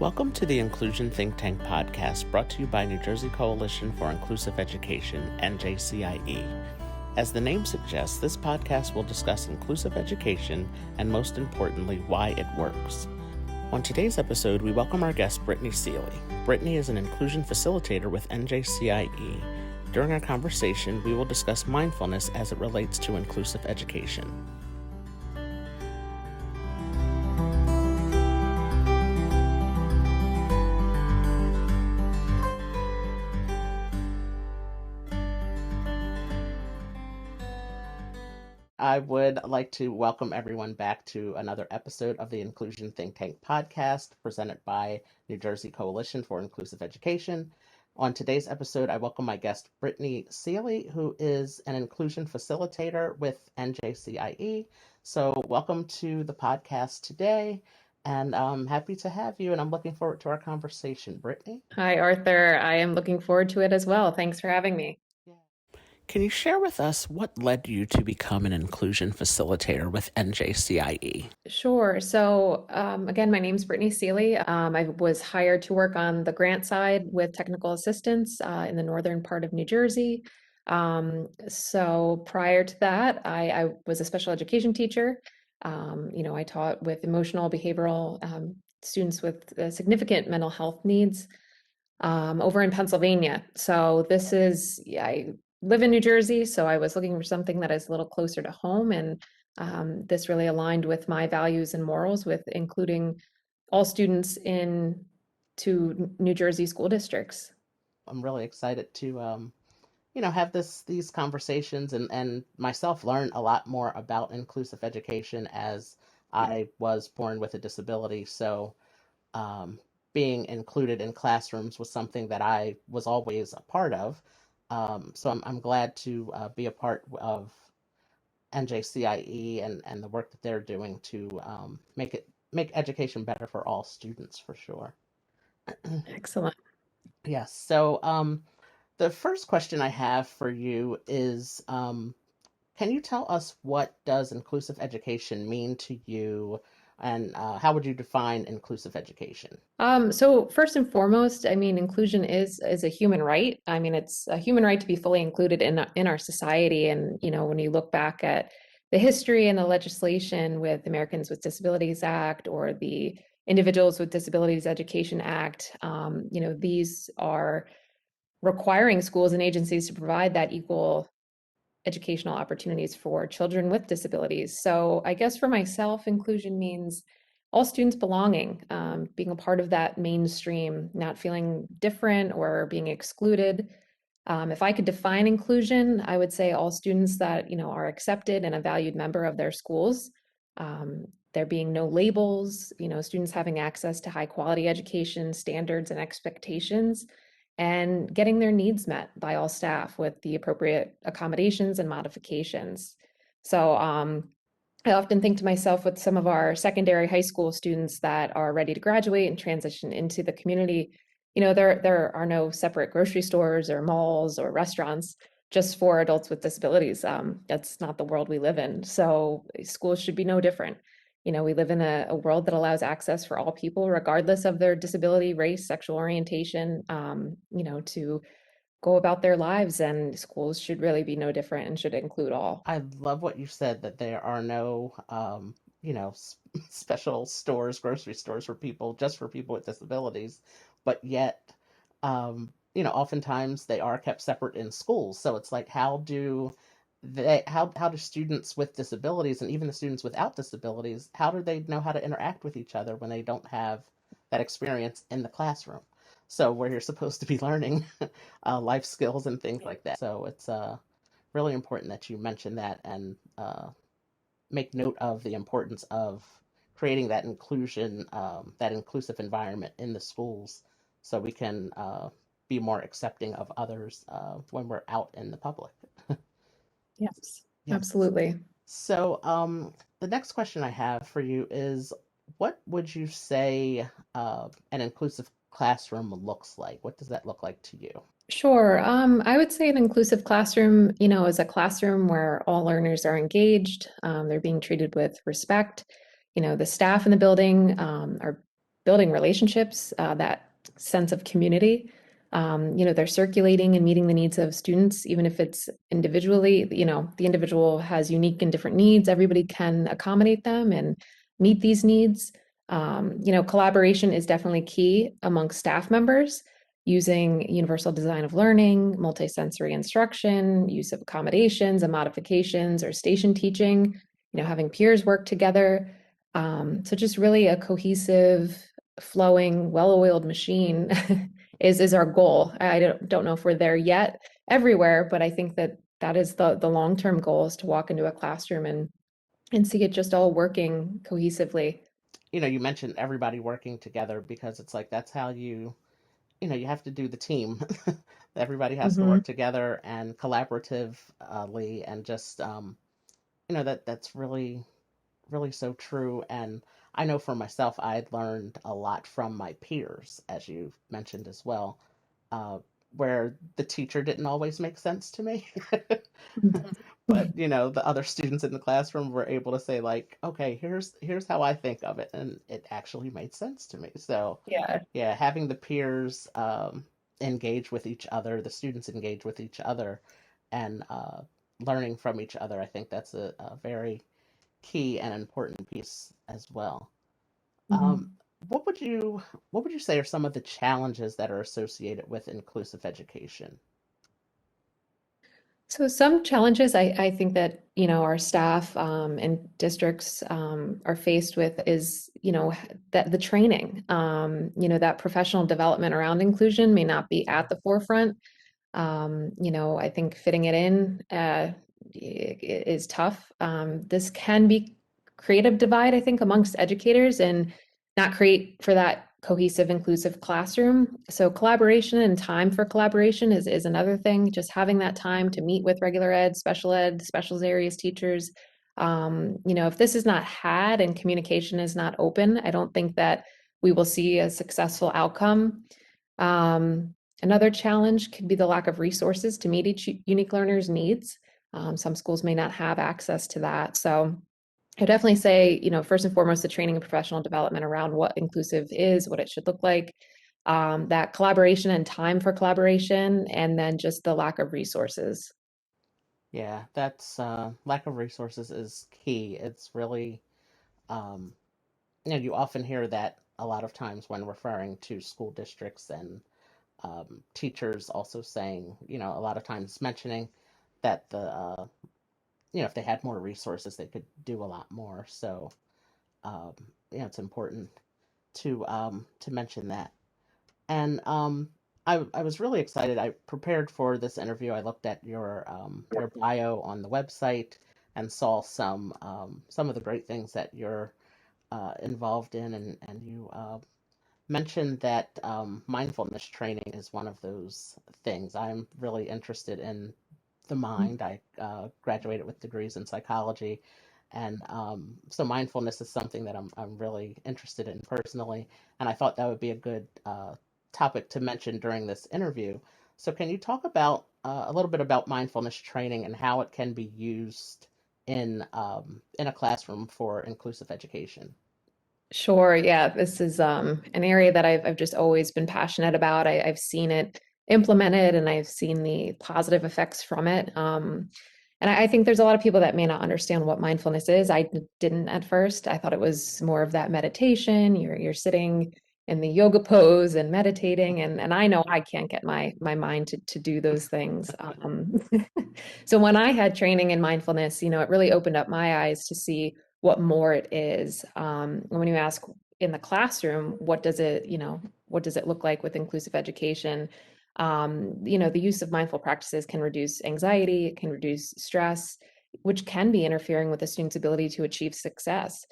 Welcome to the Inclusion Think Tank podcast, brought to you by New Jersey Coalition for Inclusive Education, NJCIE. As the name suggests, this podcast will discuss inclusive education and, most importantly, why it works. On today's episode, we welcome our guest, Brittany Seeley. Brittany is an Inclusion Facilitator with NJCIE. During our conversation, we will discuss mindfulness as it relates to inclusive education. I would like to welcome everyone back to another episode of the Inclusion Think Tank podcast presented by New Jersey Coalition for Inclusive Education. On today's episode, I welcome my guest, Brittany Seeley, who is an Inclusion Facilitator with NJCIE. So welcome to the podcast today, and I'm happy to have you, and I'm looking forward to our conversation. Brittany? Hi, Arthur. I am looking forward to it as well. Thanks for having me. Can you share with us what led you to become an inclusion facilitator with NJCIE? Sure. So again, my name's Brittany Seeley. I was hired to work on the grant side with technical assistance in the northern part of New Jersey. So prior to that, I was a special education teacher. I taught with emotional, behavioral students with significant mental health needs over in Pennsylvania. So I live in New Jersey, so I was looking for something that is a little closer to home, and this really aligned with my values and morals, with including all students to New Jersey school districts. I'm really excited to have these conversations and myself learn a lot more about inclusive education, as I was born with a disability. So being included in classrooms was something that I was always a part of. So I'm glad to be a part of NJCIE and the work that they're doing to make education better for all students, for sure. Excellent. Yes. So the first question I have for you is, can you tell us what does inclusive education mean to you, and how would you define inclusive education? So first and foremost, inclusion is a human right. It's a human right to be fully included in our society. And, when you look back at the history and the legislation with Americans with Disabilities Act or the Individuals with Disabilities Education Act, these are requiring schools and agencies to provide that equal educational opportunities for children with disabilities. So I guess for myself, inclusion means all students belonging, being a part of that mainstream, not feeling different or being excluded. If I could define inclusion, I would say all students that are accepted and a valued member of their schools. There being no labels, students having access to high quality education standards and expectations, and getting their needs met by all staff with the appropriate accommodations and modifications. So I often think to myself, with some of our secondary high school students that are ready to graduate and transition into the community, there are no separate grocery stores or malls or restaurants just for adults with disabilities. That's not the world we live in. So schools should be no different. We live in a world that allows access for all people, regardless of their disability, race, sexual orientation, to go about their lives, and schools should really be no different and should include all. I love what you said, that there are no, special stores, grocery stores just for people with disabilities, but yet, oftentimes they are kept separate in schools. So it's like, how do students with disabilities, and even the students without disabilities, how do they know how to interact with each other when they don't have that experience in the classroom? So where you're supposed to be learning life skills and things like that. So it's really important that you mention that, and make note of the importance of creating that inclusion, that inclusive environment in the schools, so we can be more accepting of others when we're out in the public. Yes, Yes. absolutely. So the next question I have for you is, what would you say an inclusive classroom looks like? What does that look like to you? Sure. I would say an inclusive classroom, is a classroom where all learners are engaged, they're being treated with respect. The staff in the building are building relationships, that sense of community. They're circulating and meeting the needs of students, even if it's individually, the individual has unique and different needs. Everybody can accommodate them and meet these needs. Collaboration is definitely key among staff members using universal design of learning, multisensory instruction, use of accommodations and modifications or station teaching, having peers work together. So just really a cohesive, flowing, well-oiled machine is our goal. I don't know if we're there yet everywhere, but I think that is the long-term goal, is to walk into a classroom and see it just all working cohesively. You mentioned everybody working together because it's like that's how you have to do the team. Everybody has to Hmm. work together and collaboratively, and just that's really really so true. And I know for myself, I had learned a lot from my peers, as you mentioned as well, uh, where the teacher didn't always make sense to me. But the other students in the classroom were able to say like, okay, here's how I think of it, and it actually made sense to me. So Yeah. yeah, having the peers engage with each other, the students engage with each other, and learning from each other, I think that's a very key and important piece as well. Mhm. Um, what would you say are some of the challenges that are associated with inclusive education? So some challenges I think that, our staff and districts are faced with is, that the training, that professional development around inclusion may not be at the forefront. I think fitting it in is tough. This can be creative divide, I think, amongst educators and not create for that cohesive, inclusive classroom. So collaboration and time for collaboration is another thing. Just having that time to meet with regular ed, special areas teachers. If this is not had and communication is not open, I don't think that we will see a successful outcome. Another challenge could be the lack of resources to meet each unique learner's needs. Some schools may not have access to that. So I definitely say, first and foremost, the training and professional development around what inclusive is, what it should look like, that collaboration and time for collaboration, and then just the lack of resources. Yeah, that's lack of resources is key. It's really um, you often hear that a lot of times when referring to school districts, and teachers also saying, a lot of times mentioning that if they had more resources, they could do a lot more. So, um, it's important to mention that. And I was really excited. I prepared for this interview. I looked at your bio on the website and saw some of the great things that you're involved in, and you mentioned that mindfulness training is one of those things. I'm really interested in the mind. I graduated with degrees in psychology, and so mindfulness is something that I'm really interested in personally, and I thought that would be a good topic to mention during this interview. So, can you talk about a little bit about mindfulness training and how it can be used in a classroom for inclusive education? Sure. Yeah, this is an area that I've just always been passionate about. I've seen it implemented and I've seen the positive effects from it. And I think there's a lot of people that may not understand what mindfulness is. Didn't at first. I thought it was more of that meditation. You're sitting in the yoga pose and meditating, and I know I can't get my mind to do those things. So when I had training in mindfulness, it really opened up my eyes to see what more it is. And when you ask in the classroom, what does it look like with inclusive education? The use of mindful practices can reduce anxiety, it can reduce stress, which can be interfering with the student's ability to achieve success.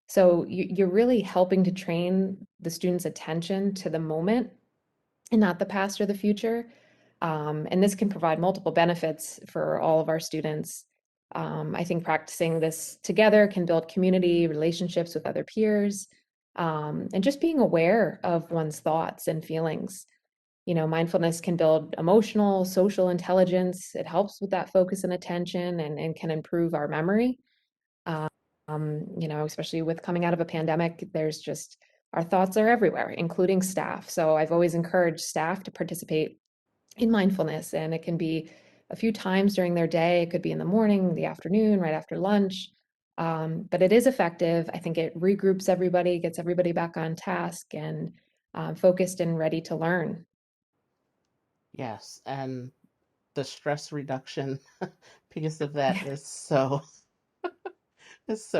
So you're really helping to train the student's attention to the moment and not the past or the future. And this can provide multiple benefits for all of our students. I think practicing this together can build community, relationships with other peers, and just being aware of one's thoughts and feelings. Mindfulness can build emotional, social intelligence. It helps with that focus and attention and can improve our memory. Especially with coming out of a pandemic, there's just our thoughts are everywhere, including staff. So I've always encouraged staff to participate in mindfulness, and it can be a few times during their day. It could be in the morning, the afternoon, right after lunch. But it is effective. I think it regroups everybody, gets everybody back on task and focused and ready to learn. Yes, and the stress reduction piece of that is so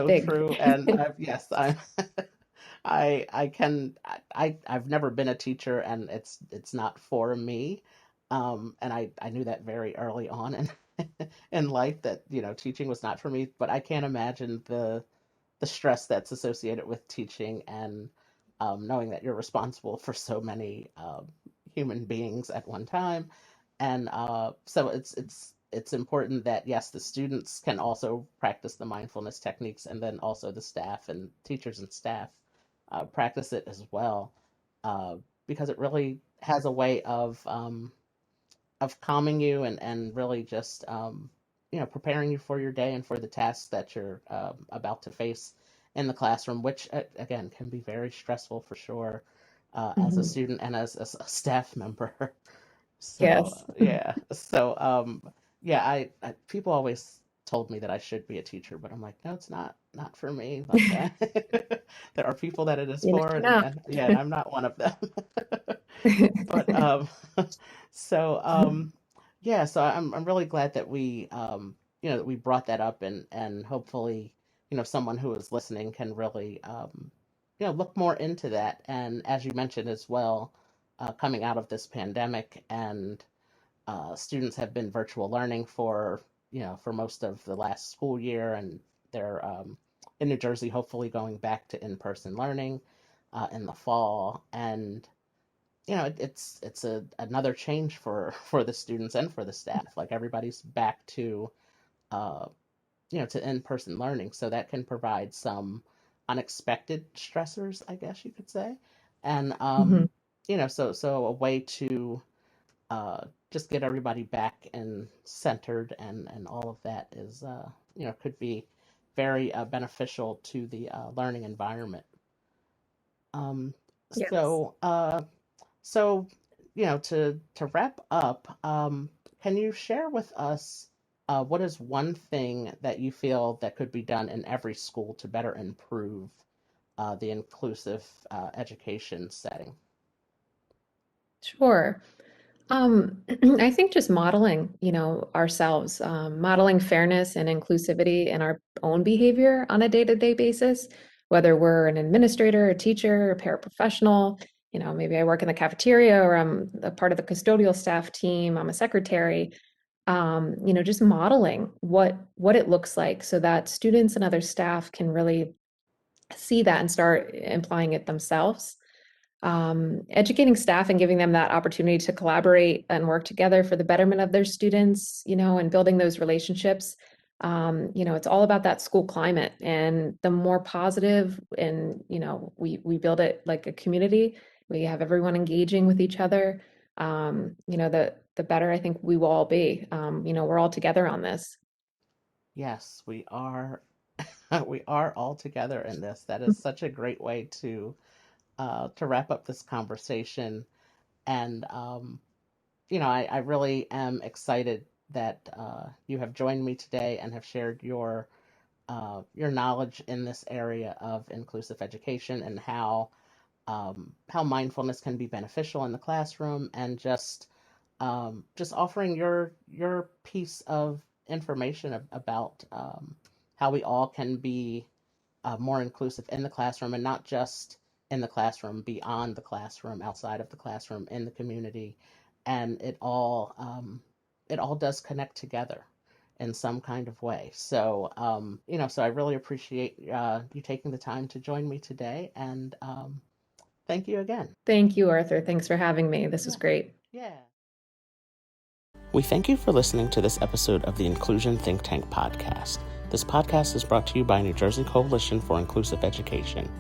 Big. true. And yes, I can I've never been a teacher, and it's not for me. And I knew that very early on in in life, that teaching was not for me. But I can't imagine the stress that's associated with teaching, and knowing that you're responsible for so many human beings at one time. And so it's important that, yes, the students can also practice the mindfulness techniques, and then also the staff and teachers and staff practice it as well, uh, because it really has a way of calming you, and really just preparing you for your day and for the tasks that you're about to face in the classroom, which again can be very stressful for sure, as a Mhm. student and as a staff member. So Yes. yeah, so yeah, people always told me that I should be a teacher, but I'm like, no, it's not for me. Like, there are people that it is You for, never and know. yeah, and I'm not one of them. But so yeah, so I'm really glad that we that we brought that up, and hopefully someone who is listening can really look more into that. And as you mentioned as well, coming out of this pandemic, and students have been virtual learning for most of the last school year, and they're in New Jersey, hopefully going back to in-person learning in the fall. And it's another change for the students and for the staff. Like, everybody's back to uh, to in-person learning, so that can provide some unexpected stressors, I guess you could say. And Mhm. so a way to uh, just get everybody back and centered, and all of that is could be very beneficial to the learning environment. Um, Yes. so so to wrap up, can you share with us what is one thing that you feel that could be done in every school to better improve the inclusive education setting? Sure. I think just modeling, ourselves, modeling fairness and inclusivity in our own behavior on a day-to-day basis, whether we're an administrator, a teacher, a paraprofessional, maybe I work in the cafeteria or I'm a part of the custodial staff team, I'm a secretary, just modeling what it looks like so that students and other staff can really see that and start implying it themselves. Educating staff and giving them that opportunity to collaborate and work together for the betterment of their students, and building those relationships. It's all about that school climate, and the more positive and we build it like a community. We have everyone engaging with each other. The better I think we will all be. We're all together on this. Yes, we are. We are all together in this. That is such a great way to wrap up this conversation. And I really am excited that you have joined me today and have shared your knowledge in this area of inclusive education, and how mindfulness can be beneficial in the classroom, and just offering your piece of information about how we all can be more inclusive in the classroom, and not just in the classroom, beyond the classroom, outside of the classroom, in the community. And it all does connect together in some kind of way. So so I really appreciate you taking the time to join me today, and thank you again. Thank you, Arthur. Thanks for having me. This was Yeah. great. Yeah. We thank you for listening to this episode of the Inclusion Think Tank podcast. This podcast is brought to you by New Jersey Coalition for Inclusive Education.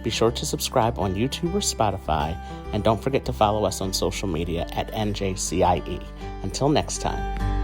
Be sure to subscribe on YouTube or Spotify, and don't forget to follow us on social media at NJCIE. Until next time.